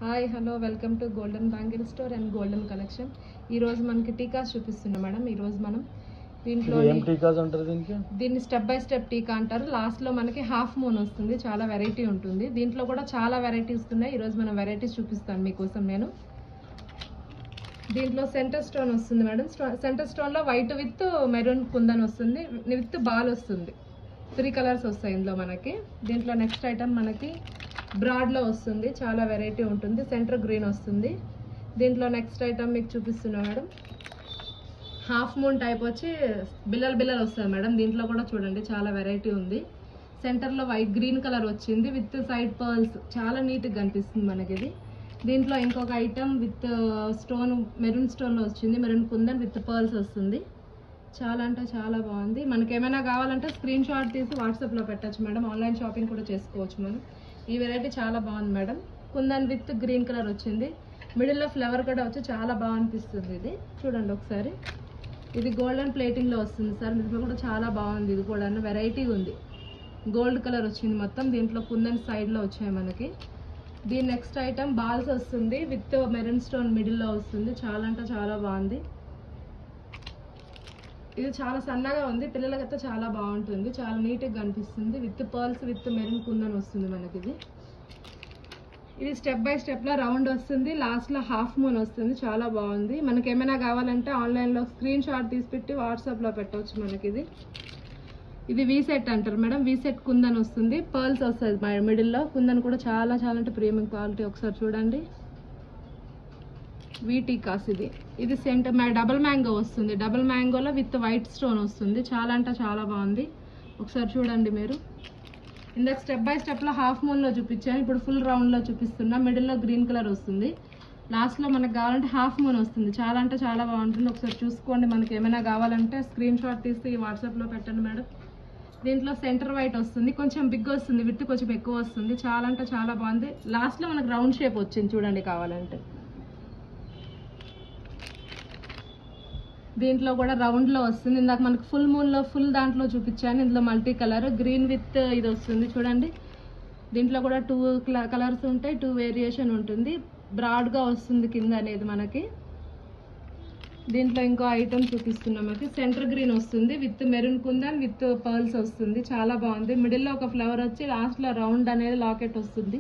Hi hello welcome to golden bangle store and golden collection. ఈ రోజు మనకి టీకాస్ చూపిస్తున్నాం మేడం. ఈ రోజు మనం దీంట్లో దీన్ని స్టెప్ బై స్టెప్ టీకా అంటారు. లాస్ట్ లో మనకి హాఫ్ మూన్ వస్తుంది, చాలా వెరైటీ ఉంటుంది. దీంట్లో కూడా చాలా వెరైటీస్ ఉన్నాయి. ఈ రోజు మనం వెరైటీస్ చూపిస్తాను మీకోసం నేను. దీంట్లో సెంటర్ స్టోన్ వస్తుంది మేడం. సెంటర్ స్టోన్ లో వైట్ విత్ మెరూన్ కుందన్ వస్తుంది, విత్ బాల్ వస్తుంది. 3 కలర్స్ వస్తాయి ఇందులో మనకి. దీంట్లో నెక్స్ట్ ఐటమ్ మనకి బ్రాడ్ లో వస్తుంది, చాలా వెరైటీ ఉంటుంది. సెంటర్ గ్రీన్ వస్తుంది. దీంట్లో నెక్స్ట్ ఐటమ్ మీకు చూపిస్తున్నా మేడం. హాఫ్ మూన్ టైప్ వచ్చి బిల్లలు వస్తుంది మేడం. దీంట్లో కూడా చూడండి చాలా వెరైటీ ఉంది. సెంటర్ లో వైట్ గ్రీన్ కలర్ వచ్చింది విత్ సైడ్ పర్ల్స్, చాలా నీట్ గా కనిపిస్తుంది మనకి ఇది. దీంట్లో ఇంకొక item with stone, maroon stone లో వచ్చింది, మెరూన్ కుందన్ విత్ పర్ల్స్ వస్తుంది. చాలా అంటే చాలా బాగుంది. మనకి ఏమైనా కావాలంటే స్క్రీన్ షాట్ తీసి వాట్సాప్ లో పెట్టచ్చు మేడం. ఆన్లైన్ షాపింగ్ కూడా చేసుకోవచ్చు మనం. ఈ వెరైటీ చాలా బాగుంది madam. Kundan with green colour వచ్చింది, మిడిల్ లో ఫ్లవర్ కూడా వచ్చి చాలా బాగా అనిపిస్తుంది. ఇది చూడండి ఒకసారి. ఇది గోల్డెన్ ప్లేటింగ్ లో వస్తుంది సార్. దీంట్లో కూడా చాలా బాగుంది. ఇది కూడా వెరైటీ ఉంది. గోల్డ్ కలర్ వచ్చింది మొత్తం. దీంట్లో కుందన్ సైడ్ లో వచ్చాయి మనకి. దీని నెక్స్ట్ ఐటమ్ బాల్స్ వస్తుంది విత్ మెరూన్ స్టోన్ మిడిల్ లో వస్తుంది. చాలా అంటే చాలా బాగుంది. ఇది చాలా సన్నగా ఉంది, పిల్లలకైతే చాలా బాగుంటుంది, చాలా నీట్గా కనిపిస్తుంది. With pearls with maroon kundan వస్తుంది మనకి. ఇది స్టెప్ బై స్టెప్ లో రౌండ్ వస్తుంది, లాస్ట్ లో హాఫ్ మూన్ వస్తుంది. చాలా బాగుంది. మనకి ఏమైనా కావాలంటే ఆన్లైన్ లో స్క్రీన్ షాట్ తీసి పెట్టి వాట్సాప్ లో పెట్టవచ్చు మనకి. ఇది వీ సెట్ అంటారు మేడం. వీ సెట్ కుందన్ వస్తుంది, పర్ల్స్ వస్తుంది మిడిల్ లో. కుందన్ కూడా చాలా చాలా అంటే ప్రీమియం క్వాలిటీ. ఒకసారి చూడండి. వీటీకాస్ ఇది సెంటర్ డబుల్ మ్యాంగో వస్తుంది. డబుల్ మ్యాంగోలో విత్ వైట్ స్టోన్ వస్తుంది. చాలా అంటే చాలా బాగుంది. ఒకసారి చూడండి మీరు. ఇందాక స్టెప్ బై స్టెప్ లో హాఫ్ మూన్ లో చూపించాను, ఇప్పుడు ఫుల్ రౌండ్ లో చూపిస్తున్నా. మిడిల్ లో గ్రీన్ కలర్ వస్తుంది, లాస్ట్ లో మనకు కావాలంటే హాఫ్ మూన్ వస్తుంది. చాలా అంటే చాలా బాగుంటుంది. ఒకసారి చూసుకోండి. మనకి ఏమైనా కావాలంటే స్క్రీన్ షాట్ తీసి వాట్సాప్ లో పెట్టండి మేడం. దీంట్లో సెంటర్ వైట్ వస్తుంది, కొంచెం బిగ్ వస్తుంది, విత్ కొంచెం ఎక్కువ వస్తుంది. చాలా అంటే చాలా బాగుంది. లాస్ట్ లో మనకు రౌండ్ షేప్ వచ్చింది చూడండి కావాలంటే. దీంట్లో కూడా రౌండ్ లో వస్తుంది. ఇందాక మనకు ఫుల్ మూన్ లో ఫుల్ దాంట్లో చూపించాను. ఇందులో మల్టీ కలర్ గ్రీన్ విత్ ఇది వస్తుంది చూడండి. దీంట్లో కూడా 2 కలర్స్ ఉంటాయి, 2 వేరియేషన్ ఉంటుంది. బ్రాడ్ గా వస్తుంది కింద అనేది మనకి. దీంట్లో ఇంకో ఐటమ్ చూపిస్తున్నాం. మనకి సెంటర్ గ్రీన్ వస్తుంది with maroon kundan with pearls వస్తుంది. చాలా బాగుంది. మిడిల్ లో ఒక ఫ్లవర్ వచ్చి లాస్ట్ లో రౌండ్ అనేది లాకెట్ వస్తుంది.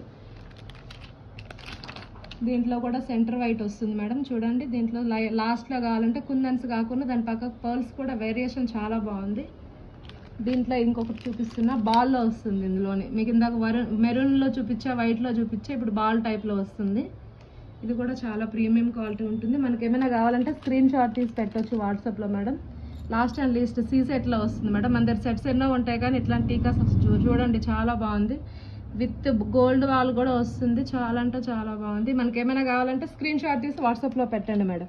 దీంట్లో కూడా సెంటర్ వైట్ వస్తుంది మేడం. చూడండి. దీంట్లో లాస్ట్ లో కావాలంటే కుందన్స్ కాకుండా దాని పక్కకు పర్ల్స్ కూడా వేరియేషన్ చాలా బాగుంది. దీంట్లో ఇంకొకటి చూపిస్తున్నా, బాల్ లో వస్తుంది. ఇందులోనే మీకు ఇందాక మెరూన్ లో చూపించా, వైట్ లో చూపించా, ఇప్పుడు బాల్ టైప్ లో వస్తుంది. ఇది కూడా చాలా ప్రీమియం క్వాలిటీ ఉంటుంది. మనకి ఏమైనా కావాలంటే స్క్రీన్ షాట్ తీసి పెట్టవచ్చు వాట్సాప్ లో madam. Last and least C set లో వస్తుంది మేడం. మన దగ్గర సెట్స్ ఎన్నో ఉంటాయి కానీ ఇట్లాంటి టీకాస్ చూడండి చాలా బాగుంది. విత్ గోల్డ్ వాల్ కూడా వస్తుంది. చాలా అంటే చాలా బాగుంది. మనకి ఏమైనా కావాలంటే స్క్రీన్ షాట్ తీసి వాట్సాప్ లో పెట్టండి మేడం.